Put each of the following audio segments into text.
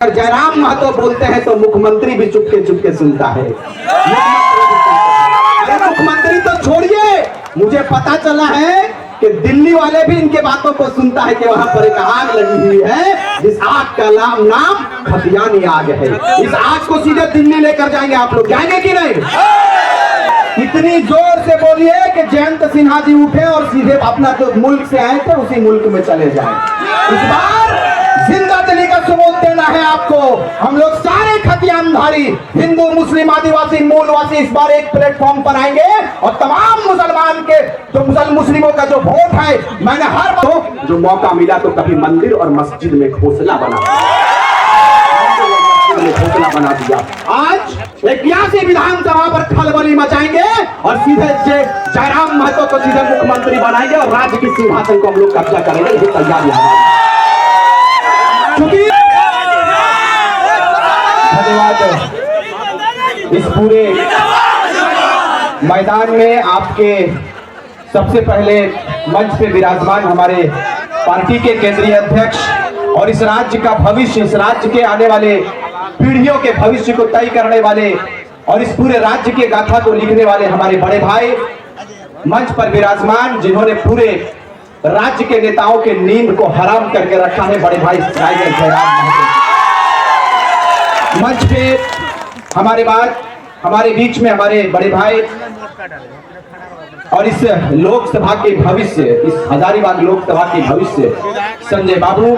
जयराम महतो बोलते हैं तो मुख्यमंत्री भी चुपके चुपके सुनता है। अरे मुख्यमंत्री तो छोड़िए, मुझे पता चला है कि दिल्ली वाले भी इनके बातों को सुनता है कि वहां पर एक आग लगी हुई है, जिस आग का नाम खतियानी आग है। इस आग को सीधे दिल्ली लेकर जाएंगे। आप लोग जाएंगे कि नहीं? इतनी जोर से बोलिए कि जयंत सिन्हा जी उठे और सीधे अपना जो मुल्क से आए थे उसी मुल्क में चले जाएं। इस बार जिंदा दिली का सबूत देना है आपको। हम लोग सारे खतियानधारी, हिंदू, मुस्लिम, आदिवासी, मूलवासी इस बार एक प्लेटफॉर्म पर आएंगे और तमाम मुसलमान के जो मुस्लिमों का जो वोट है, मैंने हर बार जो मौका मिला तो कभी मंदिर और मस्जिद में घोंसला बना दिया। आज एक यासी विधानसभा पर खलबली मचाएंगे और सीधे जयराम महतो को सीधे मुख्यमंत्री बनाएंगे और राज्य के सिंहासन को हम लोग कब्जा करेंगे। ये तैयारी है। धन्यवाद। इस पूरे मैदान में आपके सबसे पहले मंच पे विराजमान हमारे पार्टी के केंद्रीय अध्यक्ष और इस राज्य का भविष्य, इस राज्य के आने वाले पीढ़ियों के भविष्य को तय करने वाले और इस पूरे राज्य के गाथा को लिखने वाले हमारे बड़े भाई मंच पर विराजमान, जिन्होंने पूरे राज्य के नेताओं के नींद को हराम करके रखा है, बड़े भाई जयराम महतो। मंच पे हमारे बीच में हमारे बड़े भाई और इस लोकसभा के भविष्य, इस हजारीबाग लोकसभा के भविष्य संजय बाबू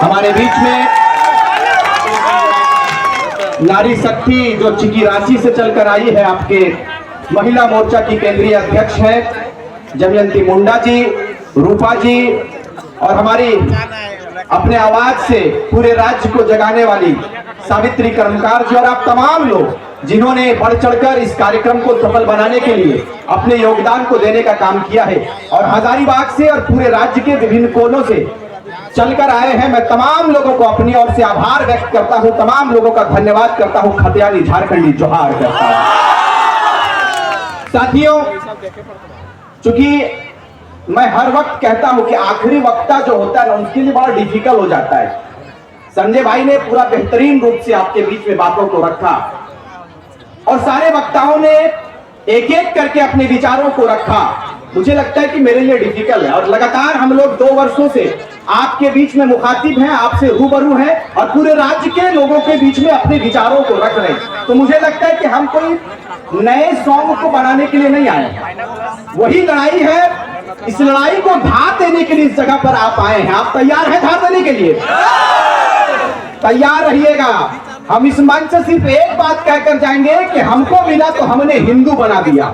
हमारे बीच में, नारी शक्ति जो चिकी रांची से चलकर आई है, आपके महिला मोर्चा की केंद्रीय अध्यक्ष है जमयंती मुंडा जी, रूपा जी, और हमारी अपने आवाज से पूरे राज्य को जगाने वाली सावित्री कर्मकार जी, और आप तमाम लोग जिन्होंने बढ़ चढ़कर इस कार्यक्रम को सफल बनाने के लिए अपने योगदान को देने का काम किया है और हजारीबाग से और पूरे राज्य के विभिन्न कोनों से चलकर आए हैं। मैं तमाम लोगों को अपनी ओर से आभार व्यक्त करता हूं, तमाम लोगों का धन्यवाद करता हूं, खतियानी झारखंडी जोहार करता हूं। साथियों, चूंकि मैं हर वक्त कहता हूं कि आखिरी वक्ता जो होता है ना, उसके लिए बड़ा डिफिकल्ट हो जाता है। संजय भाई ने पूरा बेहतरीन रूप से आपके बीच में बातों को रखा और सारे वक्ताओं ने एक एक करके अपने विचारों को रखा। मुझे लगता है कि मेरे लिए डिफिकल्ट है और लगातार हम लोग 2 वर्षों से आपके बीच में मुखातिब हैं, आपसे रूबरू हैं और पूरे राज्य के लोगों के बीच में अपने विचारों को रख रहे हैं। तो मुझे लगता है कि हम कोई नए सॉन्ग को बनाने के लिए नहीं आए हैं, वही लड़ाई है। इस लड़ाई को धार देने के लिए इस जगह पर आप आए हैं। आप तैयार हैं धार देने के लिए? तैयार रहिएगा। हम इस मंच से सिर्फ एक बात कहकर जाएंगे कि हमको मिला तो हमने हिंदू बना दिया,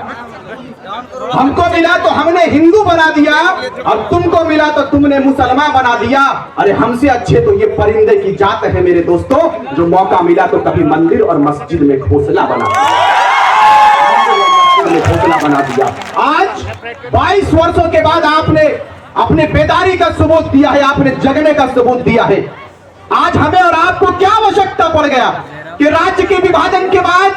हमको मिला तो हमने हिंदू बना दिया और तुमको मिला तो तुमने मुसलमान बना दिया। अरे हमसे अच्छे तो ये परिंदे की जात है मेरे दोस्तों, जो मौका मिला तो कभी मंदिर और मस्जिद में घोंसला बना दिया। आज 22 वर्षों के बाद आपने अपने बेदारी का सबूत दिया है, आपने जगने का सबूत दिया है। आज हमें और आपको क्या आवश्यकता पड़ गया कि राज्य के विभाजन के बाद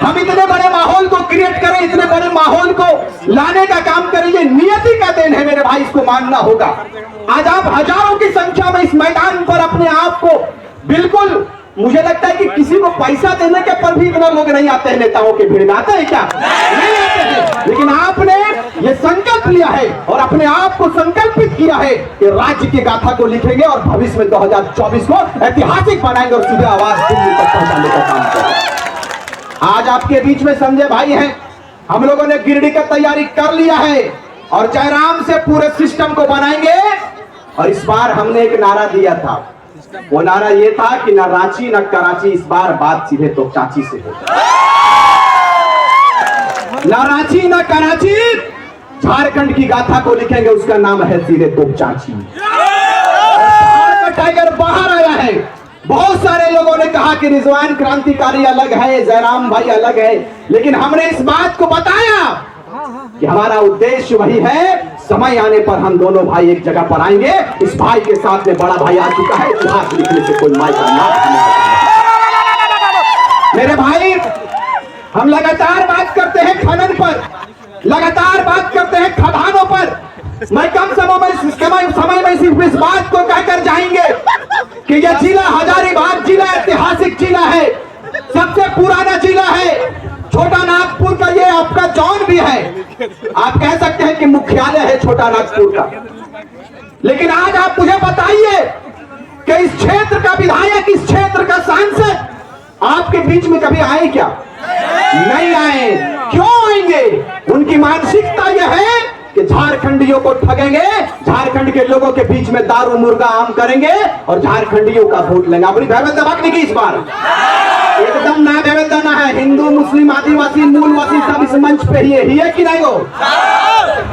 हम इतने बड़े माहौल को क्रिएट करें, इतने बड़े माहौल को लाने का काम करें। ये नियति का देन है मेरे भाई, इसको मानना होगा। आज आप हजारों की संख्या में इस मैदान पर अपने आप को बिल्कुल, मुझे लगता है कि किसी को पैसा देने के पर भी इतना लोग नहीं आते हैं नेताओं के भीड़ में। आते हैं क्या? नहीं आते हैं। लेकिन आपने ये संकल्प लिया है और अपने आप को संकल्पित किया है कि राज्य की गाथा को लिखेंगे और भविष्य में 2024 को ऐतिहासिक बनाएंगे और सीधे आवाज दिल्ली तक पहुंचाने का काम करेंगे। आज आपके बीच में संजय भाई हैं, हम लोगों ने गिरडी का तैयारी कर लिया है और जयराम से पूरे सिस्टम को बनाएंगे। और इस बार हमने एक नारा दिया था, वो नारा ये था कि ना रांची ना कराची, इस बार बात सीधे तो चाची से हो। ना रांची ना कराची, झारखंड की गाथा को लिखेंगे, उसका नाम है सीधे तो चाची। टाइगर बाहर आया है। बहुत सारे लोगों ने कहा कि रिजवान क्रांतिकारी अलग है, जयराम भाई अलग है, लेकिन हमने इस बात को बताया कि हमारा उद्देश्य वही है। समय आने पर हम दोनों भाई एक जगह पर आएंगे। इस भाई के साथ में बड़ा भाई आ चुका है, इतिहास लिखने से कोई मायका ना। मेरे भाई, हम लगातार बात करते हैं खनन पर, लगातार बात करते हैं खदानों पर। मैं कम समय में सिर्फ इस बात को कहकर जाएंगे कि यह जिला हजारीबाग जिला ऐतिहासिक जिला है, सबसे पुराना जिला है। छोटा नागपुर का ये आपका जॉन भी है, आप कह सकते हैं कि मुख्यालय है छोटा नागपुर का। लेकिन आज आप मुझे बताइए कि इस क्षेत्र का विधायक, इस क्षेत्र का सांसद आपके बीच में कभी आए क्या? नहीं आए। क्यों आएंगे? उनकी मानसिकता यह है कि झारखंडियों को ठगेंगे, झारखंड के लोगों के बीच में दारू मुर्गा आम करेंगे और झारखंडियों का वोट लेंगे। अपनी भयबंदा बात नहीं की इस बार, एकदम ना भयबंदा ना है। हिंदू मुस्लिम आदिवासी मूलवासी सब इस मंच पे ही है कि नहीं? हो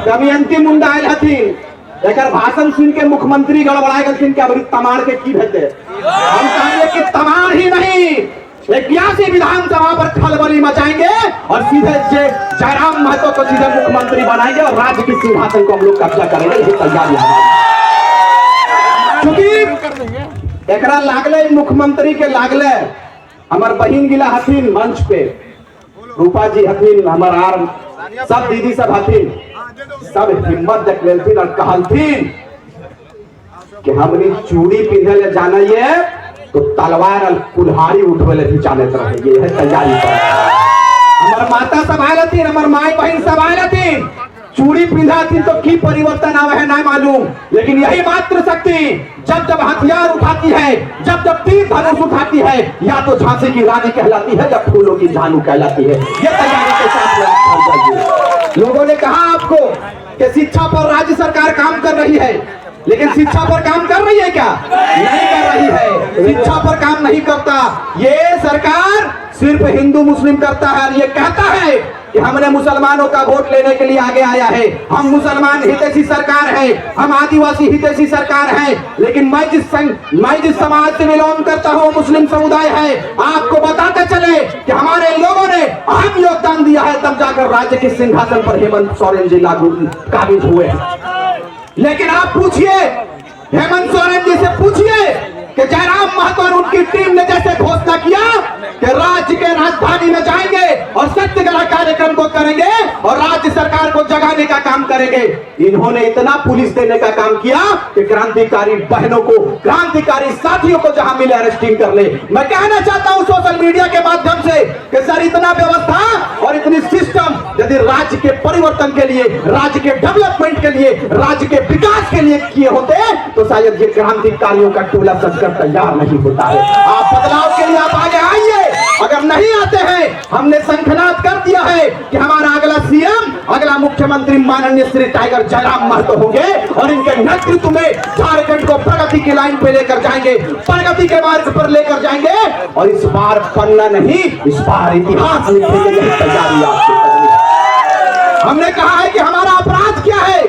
कभी अंतिम मुंडा आयल हथिन, एक भाषण सुन के मुख्यमंत्री गड़बड़ाए गए क्या? बड़ी तमाड़ के की भेजे। हम कहेंगे कि तमाड़ ही नहीं, 81 विधानसभा पर खलबली मचाएंगे और सीधे जयराम महतो को सीधे मुख्यमंत्री बनाएंगे और राज्य की सिंहासन को हम लोग कब्जा करेंगे। ये तैयारी है। क्योंकि एकरा लागले मुख्यमंत्री के लागले हमार बहिन गिला हथिन मंच पे, रूपा जी हथिन, हमार आर सब दीदी सब हथिन, सब हिम्मत देखलेथिन और कहलथिन कि हमनी चूड़ी पिंधे ले जाना ये तो तलवार और कुल्हाड़ी उठवे ले भी जाने रहे। ये है तैयारी पर। हमार माता सब आए थी, हमार माई बहन सब आए थी, चूड़ी पिंधा थी तो की परिवर्तन आवे है ना मालूम, लेकिन यही मात्र शक्ति जब जब हथियार उठाती है, जब जब तीर धनुष उठाती है, या तो झांसी की रानी कहलाती है या फूलों की झानू कहलाती है। ये तैयारी के साथ लोगों ने कहा आपको कि शिक्षा पर राज्य सरकार काम कर रही है, लेकिन शिक्षा पर काम कर रही है क्या? नहीं कर रही है। शिक्षा पर काम नहीं करता ये सरकार, सिर्फ हिंदू मुस्लिम करता है और ये कहता है कि हमने मुसलमानों का वोट लेने के लिए आगे आया है, हम मुसलमान हितैषी सरकार है, हम आदिवासी हितैषी सरकार है। लेकिन मैं जिस समाज से बिलोंग करता हूँ, मुस्लिम समुदाय है, आपको बताते चले कि हमारे लोगों ने अहम योगदान दिया है, तब जाकर राज्य के सिंहासन पर हेमंत सोरेन जी काबिज हुए। लेकिन आप पूछिए हेमंत सोरेन जी से, पूछिए कि जयराम महतो और उनकी टीम ने जैसे घोषणा किया कि राज्य के राजधानी में जाएंगे और सत्यग्रह कार्यक्रम को करेंगे और राज्य सरकार को जगाने का काम करेंगे, इन्होंने इतना पुलिस देने का काम किया कि क्रांतिकारी बहनों को, क्रांतिकारी साथियों को जहां मिले अरेस्टिंग कर ले। मैं कहना चाहता हूं सोशल मीडिया के माध्यम से कि सर इतना व्यवस्था और इतनी सिस्टम यदि राज्य के परिवर्तन के लिए, राज्य के डेवलपमेंट के लिए, राज्य के विकास के लिए किए होते तो शायद ये क्रांतिकारियों का टोला तैयार नहीं होता है। आप बदलाव के लिए आप आगे आइए। अगर नहीं आते हैं, हमने संखनाद कर दिया है कि हमारा अगला सीएम, अगला मुख्यमंत्री माननीय श्री टाइगर जयराम महतो होंगे और इनके नेतृत्व में झारखंड को प्रगति की लाइन पे लेकर जाएंगे, प्रगति के मार्ग पर लेकर जाएंगे और इस बार पन्ना नहीं, इस बार इतिहास लिखने की तैयारी आपको करनी है। हमने कहा है कि हमारा अपराध क्या है,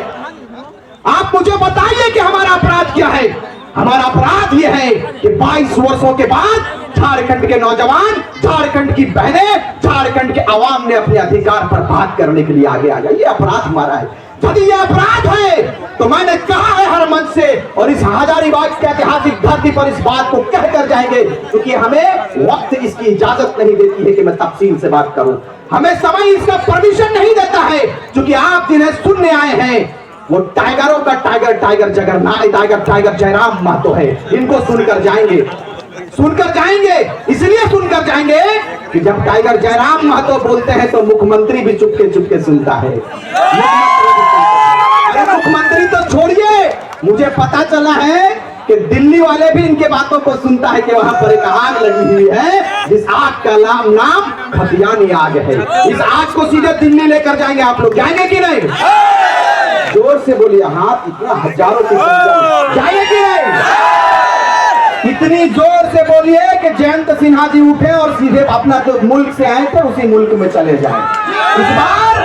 आप मुझे बताइए कि हमारा अपराध क्या है। हमारा अपराध यह है कि 22 वर्षों के बाद झारखंड के नौजवान, झारखंड की बहनें, झारखंड के आवाम ने अपने अधिकार पर बात करने के लिए आगे आ गए। ये अपराध हमारा है। यदि ये अपराध है तो मैंने कहा है हर मंच से और इस हजारीबाग की ऐतिहासिक धरती पर इस बात को कहकर जाएंगे, क्योंकि हमें वक्त इसकी इजाजत नहीं देती है कि मैं तफसील से बात करूं, हमें समय इसका परमिशन नहीं देता है, क्योंकि आप जिन्हें सुनने आए हैं वो टाइगरों का टाइगर टाइगर जयराम महतो है। इनको सुनकर जाएंगे, इसलिए सुनकर जाएंगे कि जब टाइगर जयराम महतो बोलते हैं तो मुख्यमंत्री भी चुपके सुनता है। अरे मुख्यमंत्री तो छोड़िए, मुझे पता चला है कि दिल्ली वाले भी इनके बातों को सुनता है कि वहां पर एक आग लगी हुई है, जिस आग का नाम खतियानी आग है। इस आग को सीधे दिल्ली लेकर जाएंगे। आप लोग जाएंगे कि नहीं? जोर से बोलिए। हाथ इतना हजारों की संख्या, जाएंगे कि नहीं? इतनी जोर से बोलिए कि जयंत सिन्हा जी उठे और सीधे अपना जो मुल्क से आए थे उसी मुल्क में चले जाएं। इस बार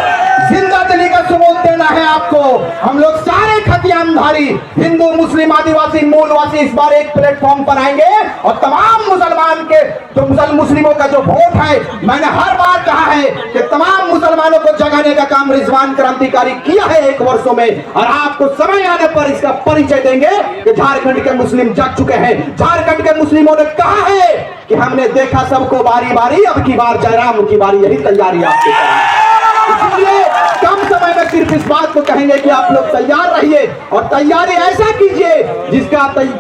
जिंदा दिली का सबूत देना है आपको। हम लोग सारे खतियानधारी, हिंदू मुस्लिम आदिवासी मूलवासी इस बार एक प्लेटफॉर्म पर आएंगे और तमाम मुसलमान के जो मुस्लिमों का जो वोट है, मैंने हर बार कहा है कि तमाम मुसलमानों को जगाने का काम रिजवान क्रांतिकारी किया है 1 वर्षों में, और आपको समय आने पर इसका परिचय देंगे कि झारखंड के मुस्लिम जग चुके हैं। झारखंड के मुस्लिमों ने कहा है कि हमने देखा सबको बारी बारी, अब की बार जयराम की बारी। यही तैयारी आपके, इसलिए कम समय में सिर्फ इस बात को कहेंगे कि आप लोग तैयार रहिए और तैयारी ऐसा कीजिए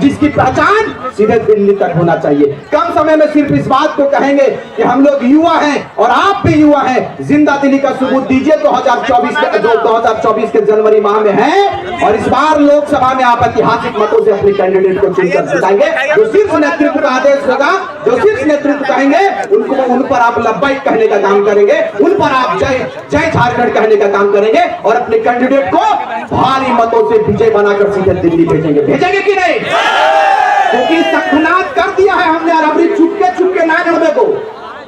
जिसकी पहचान सीधे दिल्ली तक होना चाहिए। कम समय में सिर्फ इस बात को कहेंगे कि हम लोग युवा हैं और आप भी युवा हैं, जिंदा दिली का सबूत दीजिए। 2024 के जनवरी माह में है और इस बार लोकसभा में आप ऐतिहासिक मतों से अपने कैंडिडेट को चुनकर जिताएंगे। जो शीर्ष नेतृत्व का आदेश होगा, जो शीर्ष नेतृत्व कहेंगे उन पर आप लब्बैक कहने का काम करेंगे, उन पर आप जय जय झारखंड कहने का काम करेंगे और अपने कैंडिडेट को भारी मतों से विजय बनाकर सीधे दिल्ली भेजेंगे कि नहीं? क्योंकि सख्नात कर दिया है हमने और अभी चुपके ना लड़ने को।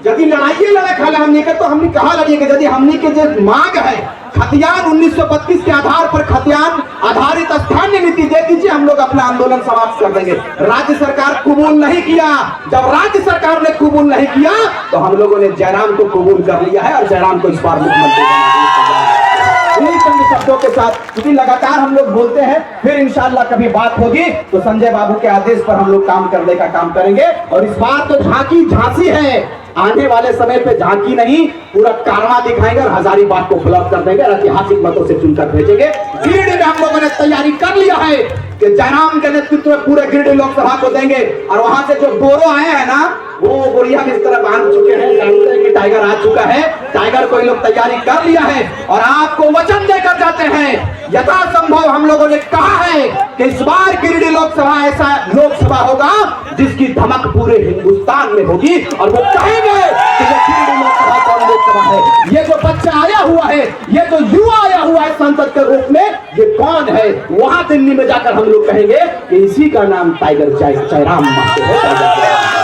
यदि लड़े खाला हमने के तो हमने कहा लड़िए कि यदि हमने के जो मांग है खतियान 1932 के आधार पर खतियान आधारित स्थानीय नीति दे दीजिए, हम लोग अपना आंदोलन समाप्त कर देंगे। राज्य सरकार कबूल नहीं किया। जब राज्य सरकार ने कबूल नहीं किया तो हम लोगों ने जयराम को कबूल कर लिया है और जयराम को इस बार मुख्यमंत्री बना दिया। चंद शब्दों के साथ, क्योंकि लगातार हम लोग बोलते हैं, फिर इंशाल्लाह कभी बात होगी तो संजय बाबू के आदेश पर हम लोग काम करने का काम करेंगे। और इस बार तो झांसी है, आने वाले समय पे झांकी नहीं पूरा कारवा दिखाएंगे और हजारीबाग को ब्लॉक कर देंगे और ऐतिहासिक मतों से चुनकर भेजेंगे। गिरिडीह में हम लोगों ने तैयारी कर लिया है कि जयराम के नेतृत्व में पूरे गिरिडीह लोकसभा को देंगे और वहां से जो बोरो आए हैं ना, वो बोरिया भी इस तरह बांध चुके हैं, जानते हैं कि टाइगर आ चुका है। टाइगर को लोग तैयारी कर लिया है और आपको वचन देकर जाते हैं, यथासंभव हम लोगों ने कहा है कि इस बार गिरिडीह लोकसभा ऐसा लोकसभा होगा जिसकी धमक पूरे हिंदुस्तान में होगी और वो कहेंगे कि ये गिरिडीह लोकसभा कौन लोकसभा है, ये जो बच्चा आया हुआ है, ये जो युवा आया हुआ है सांसद के रूप में, ये कौन है। वहां दिल्ली में जाकर हम लोग कहेंगे कि इसी का नाम टाइगर जयराम महतो है।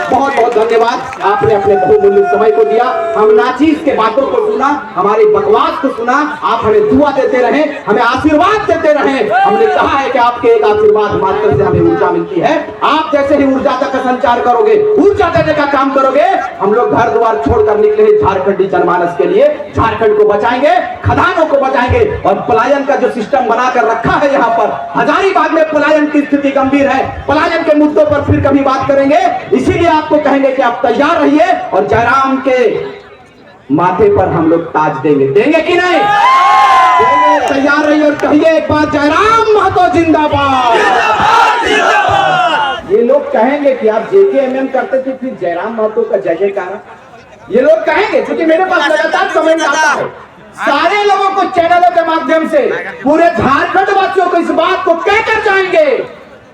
बहुत बहुत धन्यवाद, आपने अपने बहुमूल्य समय को दिया। हम नाचीज के बातों को सुना, हमारी बकवास को सुना, आप हमें दुआ देते रहे, हमें आशीर्वाद देते रहे। हमने कहा है कि आपके एक आशीर्वाद मात्र से हमें ऊर्जा मिलती है। आप जैसे ही ऊर्जा का संचार करोगे, ऊर्जा देने का काम करोगे, हम लोग घर द्वार छोड़कर निकले हैं झारखंडी जनमानस के लिए। झारखंड को बचाएंगे, खदानों को बचाएंगे और पलायन का जो सिस्टम बनाकर रखा है यहाँ पर, हजारीबाग में पलायन की स्थिति गंभीर है। पलायन के मुद्दों पर फिर कभी बात करेंगे, इसीलिए आपको कहेंगे कि आप तैयार रहिए और जयराम के माथे पर हम लोग ताज देंगे कि नहीं? देंगे। तैयार रहिए और कहिए एक बार, जयराम महतो जिंदाबाद। ये लोग कहेंगे कि आप जेकेएमएम करते थे, फिर जयराम महतो का जय जयकार, ये लोग कहेंगे, क्योंकि मेरे पास लगातार कमेंट आता है। सारे लोगों को चैनलों के माध्यम से पूरे झारखंड वासियों को इस बात को कहकर जाएंगे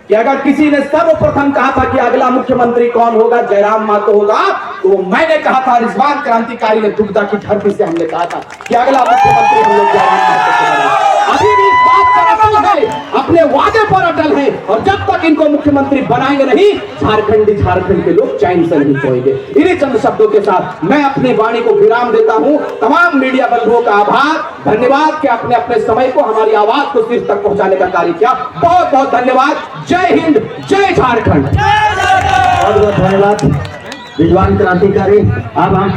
कि अगर किसी ने सर्वप्रथम कहा था कि अगला मुख्यमंत्री कौन होगा, जयराम महतो होगा, तो मैंने कहा था, रिजवान क्रांतिकारी ने दुग्धा की धरती से हमने कहा था कि अगला मुख्यमंत्री हम लोग जयराम महतो को बनाएंगे। अभी भी इस बात पर अटल है, अपने वादे पर अटल है और जब तक इनको मुख्यमंत्री बनाएंगे नहीं, झारखंड के लोग चैन से नहीं सोएंगे। इन्हीं चंद शब्दों के साथ मैं अपनी वाणी को विराम देता हूं। तमाम मीडिया बंधुओं का आभार, धन्यवाद कि आपने अपने समय को, हमारी आवाज को शीर्ष तक पहुंचाने का कार्य किया। बहुत बहुत धन्यवाद। जय हिंद, जय झारखंड। बहुत बहुत धन्यवाद रिजवान क्रांतिकारी। अब हम